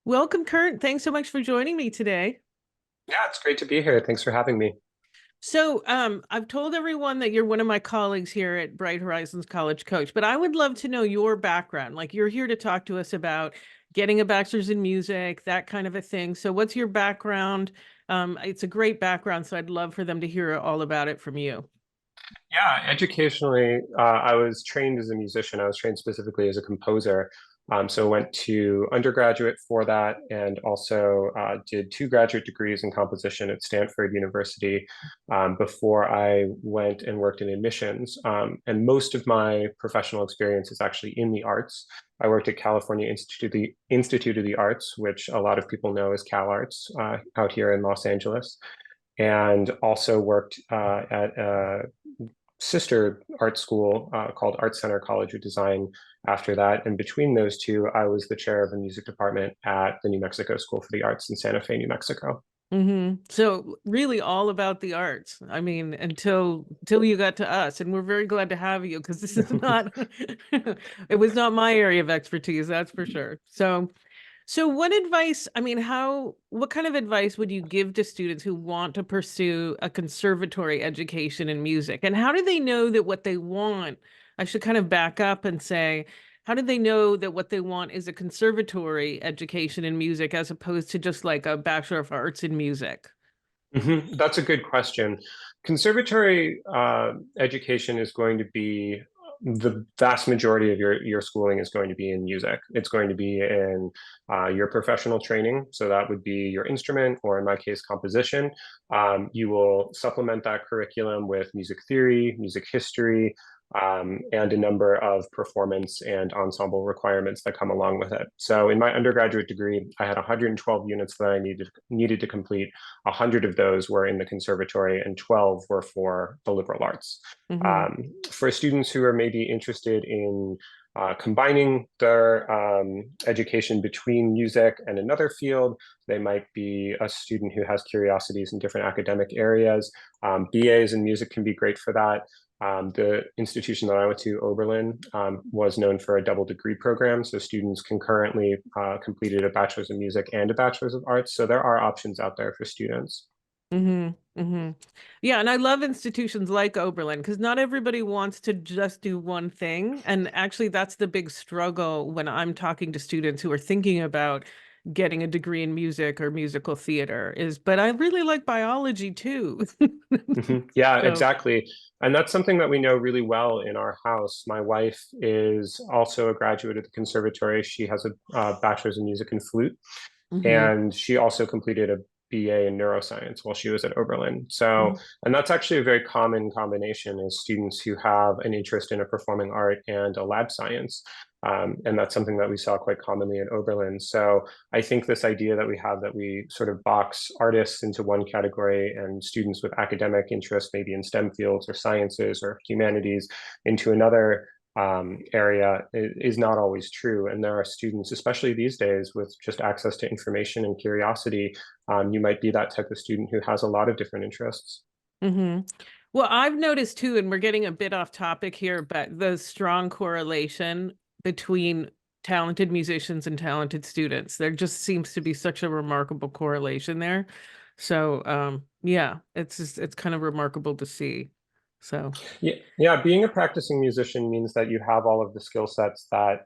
Welcome, Kurt. Thanks so much for joining me today. Yeah, it's great to be here. Thanks for having me. I've told everyone that you're one of my colleagues here at Bright Horizons College Coach, but I would love to know your background. Like, you're here to talk to us about getting a bachelor's in music, that kind of a thing. So, what's your background? It's a great background, so I'd love for them to hear all about it from you. Yeah, educationally, I was trained as a musician. I was trained specifically as a composer. So went to undergraduate for that and also did two graduate degrees in composition at Stanford University before I went and worked in admissions. And most of my professional experience is actually in the arts. I worked at California Institute of the Arts, which a lot of people know as CalArts out here in Los Angeles, and also worked at a sister art school called Art Center College of Design after that. And between those two, I was the chair of the music department at the New Mexico School for the Arts in Santa Fe, New Mexico. So really all about the arts. I mean, until you got to us, and we're very glad to have you because this is not it was not my area of expertise, that's for sure. So what advice, I mean, what kind of advice would you give to students who want to pursue a conservatory education in music? And how do they know that what they want, I should kind of back up and say, how do they know that what they want is a conservatory education in music as opposed to just like a Bachelor of Arts in music? That's a good question. Conservatory education is going to be the vast majority of your schooling is going to be in music. It's going to be in your professional training. So that would be your instrument, or in my case, composition. You will supplement that curriculum with music theory, music history, and a number of performance and ensemble requirements that come along with it. So in my undergraduate degree, I had 112 units that I needed to complete. 100 of those were in the conservatory and 12 were for the liberal arts. Hmm. For students who are maybe interested in combining their education between music and another field, they might be a student who has curiosities in different academic areas. BAs in music can be great for that. The institution that I went to, Oberlin, was known for a double degree program. So students concurrently completed a bachelor's in music and a bachelor's of arts. So there are options out there for students. Hmm. Hmm. Yeah, and I love institutions like Oberlin because not everybody wants to just do one thing. And actually, that's the big struggle when I'm talking to students who are thinking about getting a degree in music or musical theater is, but I really like biology too. Yeah, So, exactly. And that's something that we know really well in our house. My wife is also a graduate at the conservatory. She has a bachelor's in music and flute. hmm. And she also completed a BA in neuroscience while she was at Oberlin. So, and that's actually a very common combination is students who have an interest in a performing art and a lab science. And that's something that we saw quite commonly at Oberlin. So I think this idea that we have that we sort of box artists into one category and students with academic interest, maybe in STEM fields or sciences or humanities, into another area is not always true. And there are students, especially these days, with just access to information and curiosity. You might be that type of student who has a lot of different interests. Hmm. Well, I've noticed too, and we're getting a bit off topic here, but the strong correlation between talented musicians and talented students. There just seems to be such a remarkable correlation there. Yeah, it's kind of remarkable to see. So, Yeah, yeah, being a practicing musician means that you have all of the skill sets that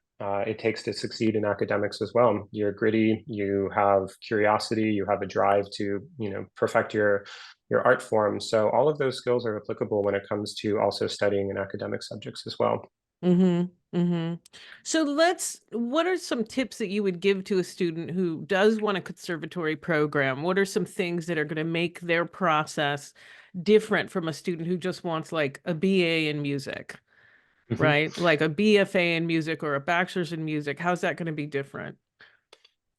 it takes to succeed in academics as well. You're gritty, you have curiosity, you have a drive to, perfect your art form. So all of those skills are applicable when it comes to also studying in academic subjects as well. hmm. Hmm. What are some tips that you would give to a student who does want a conservatory program? What are some things that are going to make their process different from a student who just wants like a BA in music, Mhm. right? Like a BFA in music or a bachelor's in music. How's that going to be different?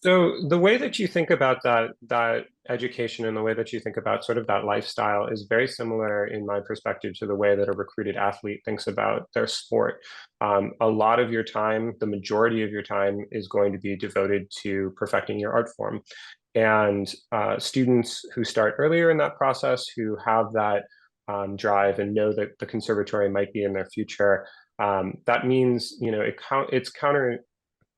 So the way that you think about that education and the way that you think about sort of that lifestyle is very similar in my perspective to the way that a recruited athlete thinks about their sport. A lot of your time, the majority of your time is going to be devoted to perfecting your art form. And students who start earlier in that process, who have that drive and know that the conservatory might be in their future, that means, it's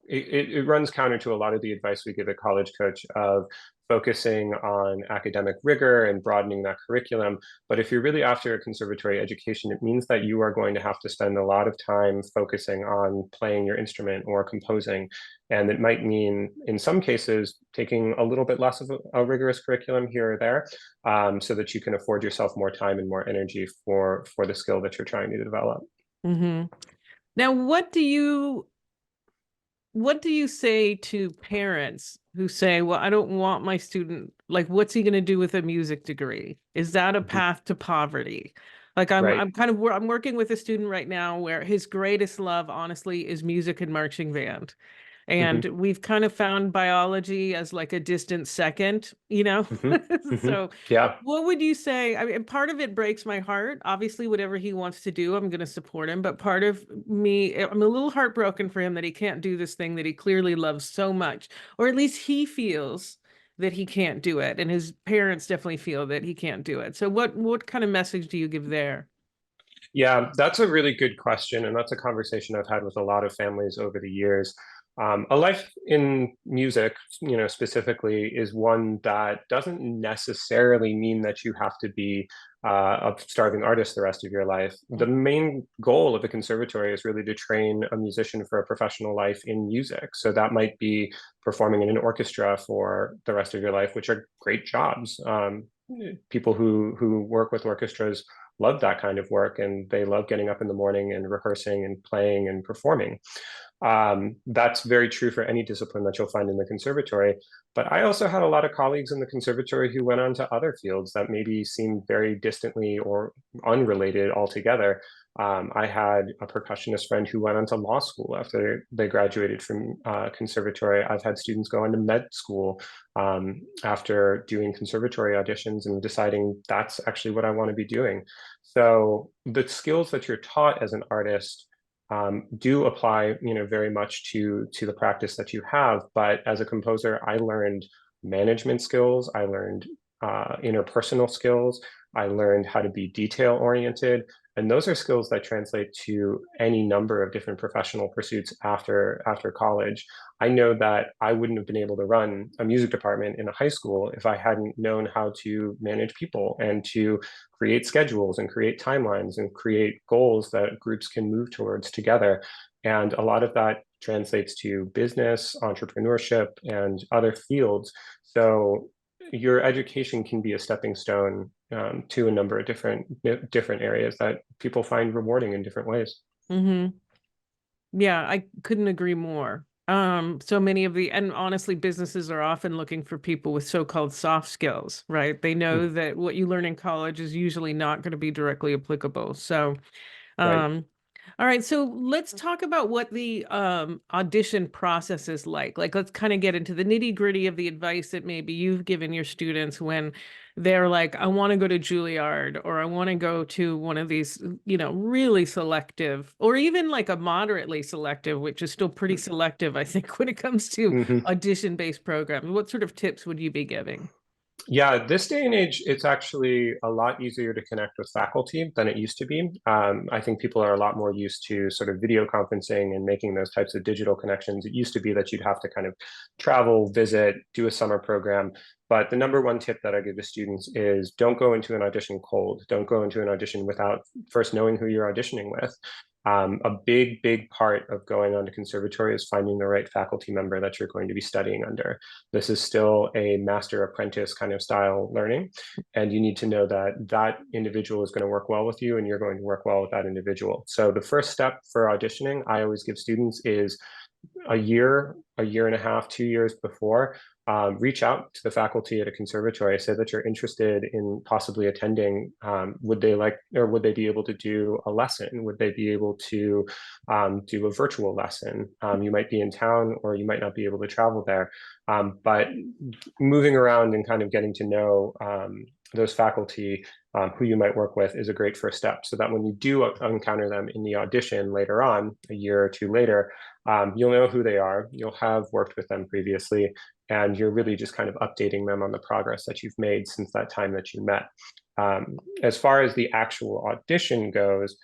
it runs counter to a lot of the advice we give at College Coach of focusing on academic rigor and broadening that curriculum. But if you're really after a conservatory education, it means that you are going to have to spend a lot of time focusing on playing your instrument or composing. And it might mean, in some cases, taking a little bit less of a rigorous curriculum here or there, so that you can afford yourself more time and more energy for the skill that you're trying to develop. Hmm. Now, what do you say to parents who say, well, I don't want my student, like, what's he going to do with a music degree? Is that a Mhm. path to poverty? Like Right. I'm working with a student right now where his greatest love, honestly, is music and marching band. And Hmm. we've kind of found biology as like a distant second, you know? Hmm. Hmm. So Yeah. what would you say? I mean, part of it breaks my heart. Obviously, whatever he wants to do, I'm going to support him. But part of me, I'm a little heartbroken for him that he can't do this thing that he clearly loves so much, or at least he feels that he can't do it, and his parents definitely feel that he can't do it. So what kind of message do you give there? Yeah, that's a really good question, and that's a conversation I've had with a lot of families over the years. A life in music, specifically, is one that doesn't necessarily mean that you have to be a starving artist the rest of your life. The main goal of a conservatory is really to train a musician for a professional life in music. So that might be performing in an orchestra for the rest of your life, which are great jobs. People who work with orchestras love that kind of work, and they love getting up in the morning and rehearsing and playing and performing. That's very true for any discipline that you'll find in the conservatory. But I also had a lot of colleagues in the conservatory who went on to other fields that maybe seemed very distantly or unrelated altogether. I had a percussionist friend who went on to law school after they graduated from conservatory. I've had students go on to med school after doing conservatory auditions and deciding that's actually what I want to be doing. So the skills that you're taught as an artist do apply, very much to the practice that you have. But as a composer, I learned management skills. I learned interpersonal skills. I learned how to be detail oriented. And those are skills that translate to any number of different professional pursuits after college. I know that I wouldn't have been able to run a music department in a high school if I hadn't known how to manage people and to create schedules and create timelines and create goals that groups can move towards together. And a lot of that translates to business, entrepreneurship, and other fields. So your education can be a stepping stone to a number of different areas that people find rewarding in different ways. Hmm. Yeah, I couldn't agree more. So many of and honestly, businesses are often looking for people with so-called soft skills, right? They know Mm, that what you learn in college is usually not going to be directly applicable. So, right. um, all right, so let's talk about what the audition process is like. Like, let's kind of get into the nitty-gritty of the advice that maybe you've given your students when they're like, I want to go to Juilliard, or I want to go to one of these, really selective, or even like a moderately selective, which is still pretty selective, I think, when it comes to Mhm. audition-based programs. What sort of tips would you be giving? Yeah, this day and age, it's actually a lot easier to connect with faculty than it used to be. I think people are a lot more used to sort of video conferencing and making those types of digital connections. It used to be that you'd have to kind of travel, visit, do a summer program. But the number one tip that I give to students is don't go into an audition cold. Don't go into an audition without first knowing who you're auditioning with. A big part of going on to conservatory is finding the right faculty member that you're going to be studying under. This is still a master apprentice kind of style learning. And you need to know that that individual is going to work well with you and you're going to work well with that individual. So the first step for auditioning, I always give students is a year and a half, 2 years before, reach out to the faculty at a conservatory, say that you're interested in possibly attending. Would they like, or would they be able to do a lesson? Would they be able to do a virtual lesson? You might be in town or you might not be able to travel there. But moving around and kind of getting to know those faculty who you might work with is a great first step so that when you do encounter them in the audition later on, a year or two later, you'll know who they are, you'll have worked with them previously, and you're really just kind of updating them on the progress that you've made since that time that you met. As far as the actual audition goes,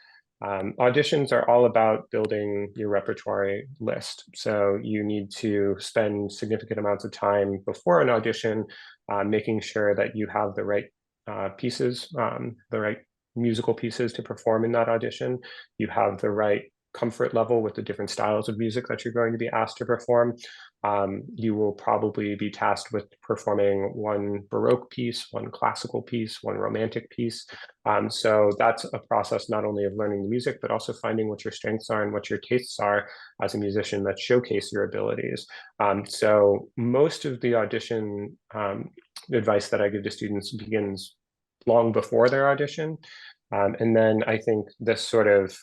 Auditions are all about building your repertoire list. So you need to spend significant amounts of time before an audition, making sure that you have the right pieces, the right musical pieces to perform in that audition. You have the right comfort level with the different styles of music that you're going to be asked to perform. You will probably be tasked with performing one Baroque piece, one classical piece, one romantic piece. So that's a process not only of learning the music, but also finding what your strengths are and what your tastes are as a musician that showcase your abilities. So most of the audition advice that I give to students begins long before their audition. And then I think this sort of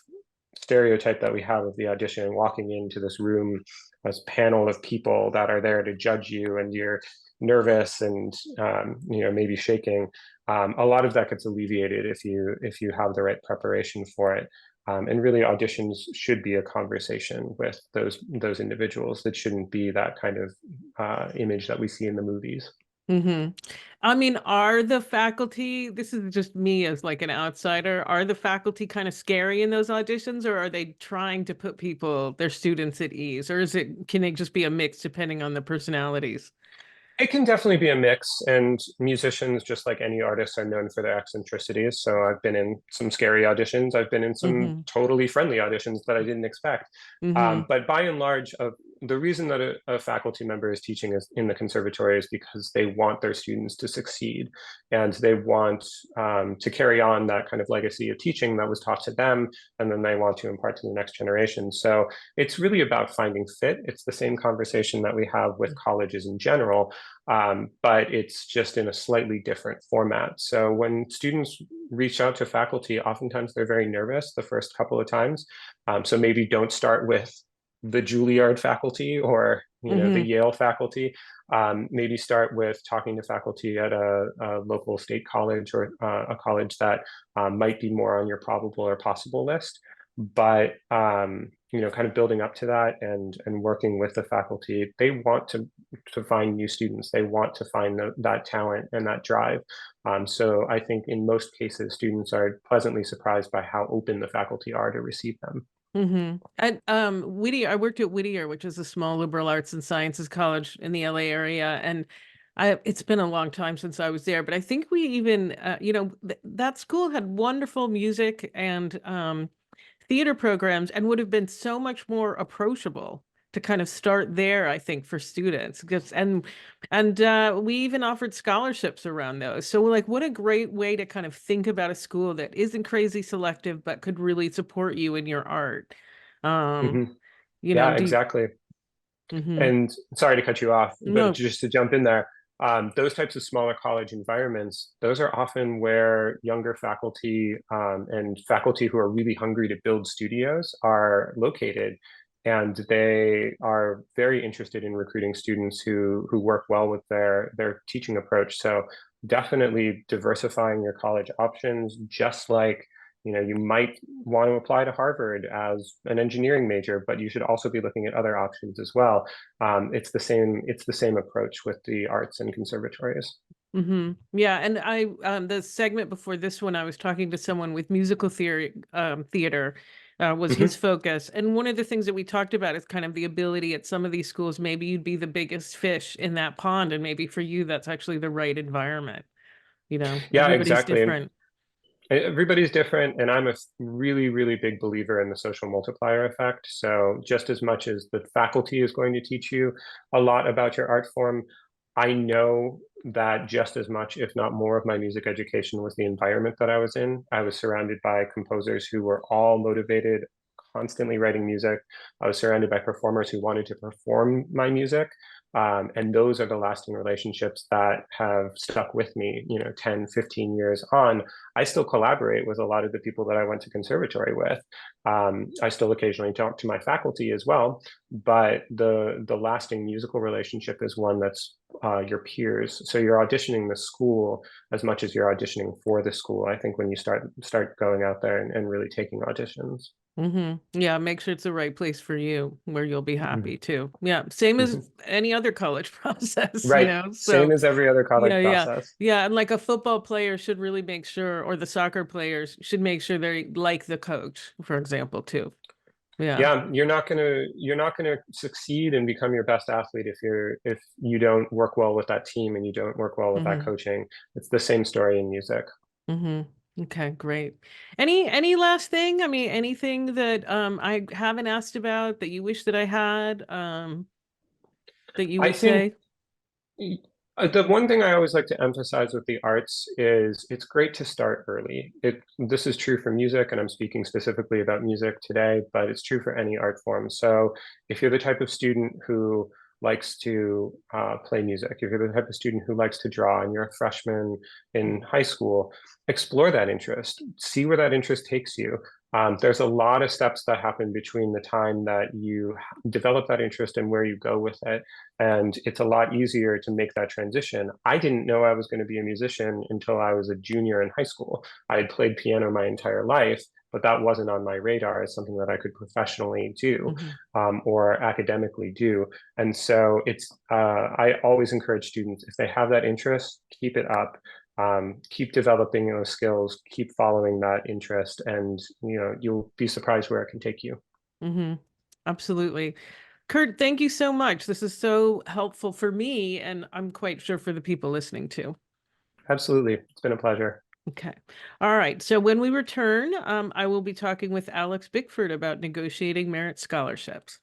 stereotype that we have of the audition, walking into this room, this panel of people that are there to judge you, and you're nervous and maybe shaking. A lot of that gets alleviated if you have the right preparation for it. And really, auditions should be a conversation with those individuals. That shouldn't be that kind of image that we see in the movies. Mm-hmm. I mean, are the faculty, this is just me as like an outsider, are the faculty kind of scary in those auditions, or are they trying to put their students at ease? Or can it just be a mix depending on the personalities? It can definitely be a mix, and musicians, just like any artists, are known for their eccentricities. So I've been in some scary auditions. I've been in some Mm-hmm. totally friendly auditions that I didn't expect. Mm-hmm. But by and large, the reason that a faculty member is teaching is in the conservatory is because they want their students to succeed, and they want to carry on that kind of legacy of teaching that was taught to them, and then they want to impart to the next generation. So it's really about finding fit. It's the same conversation that we have with colleges in general, but it's just in a slightly different format. So when students reach out to faculty, oftentimes they're very nervous the first couple of times. So maybe don't start with the Juilliard faculty or the Mm-hmm. Yale faculty. Maybe start with talking to faculty at a local state college, or a college that might be more on your probable or possible list. But kind of building up to that and working with the faculty, they want to find new students. They want to find that talent and that drive. So I think in most cases, students are pleasantly surprised by how open the faculty are to receive them. Mm-hmm. And Whittier, I worked at Whittier, which is a small liberal arts and sciences college in the LA area, and it's been a long time since I was there, but I think we even that school had wonderful music and theater programs, and would have been so much more approachable to kind of start there, I think, for students. And we even offered scholarships around those. So like, what a great way to kind of think about a school that isn't crazy selective, but could really support you in your art. Um, Mhm. you know, Yeah, do exactly. hmm And sorry to cut you off, but no. just to jump in there, those types of smaller college environments, those are often where younger faculty, and faculty who are really hungry to build studios are located. And they are very interested in recruiting students who work well with their teaching approach. So definitely diversifying your college options, just like you might want to apply to Harvard as an engineering major, but you should also be looking at other options as well. It's the same approach with the arts and conservatories. Hmm. Yeah, and the segment before this one, I was talking to someone with musical theory, theater, was his Hmm. focus. And one of the things that we talked about is kind of the ability at some of these schools, maybe you'd be the biggest fish in that pond, and maybe for you, that's actually the right environment. Yeah, Everybody's exactly. different. Everybody's different, and I'm a really, really big believer in the social multiplier effect. So just as much as the faculty is going to teach you a lot about your art form, I know that just as much, if not more, of my music education was the environment that I was in. I was surrounded by composers who were all motivated, constantly writing music. I was surrounded by performers who wanted to perform my music. And those are the lasting relationships that have stuck with me, 10, 15 years on. I still collaborate with a lot of the people that I went to conservatory with. I still occasionally talk to my faculty as well, but the lasting musical relationship is one that's your peers. So you're auditioning the school as much as you're auditioning for the school, I think, when you start going out there and really taking auditions. Hmm. Yeah, make sure it's the right place for you where you'll be Mhm. happy too. Yeah, same as Mhm. any other college process, Right. Same so as every other college yeah, yeah, process. yeah. And like a football player should really make sure, or the soccer players should make sure they like the coach, for example, too. Yeah. Yeah, you're not gonna succeed and become your best athlete if you don't work well with that team and you don't work well with that Hmm. coaching. It's the same story in music. Hmm. Okay, great. Any last thing? I mean, anything that I haven't asked about that you wish that I had that you I would think say? the one thing I always like to emphasize with the arts is it's great to start early. This is true for music, and I'm speaking specifically about music today, but it's true for any art form. So if you're the type of student who likes to play music, if you're the type of student who likes to draw and you're a freshman in high school, explore that interest, see where that interest takes you. There's a lot of steps that happen between the time that you develop that interest and where you go with it. And it's a lot easier to make that transition. I didn't know I was going to be a musician until I was a junior in high school. I had played piano my entire life, but that wasn't on my radar as something that I could professionally do Hmm. or academically do. And so I always encourage students, if they have that interest, keep it up. Keep developing those skills, keep following that interest, and you'll be surprised where it can take you. Hmm. Absolutely. Kurt, thank you so much. This is so helpful for me, and I'm quite sure for the people listening too. Absolutely. It's been a pleasure. Okay. All right. So when we return, I will be talking with Alex Bickford about negotiating merit scholarships.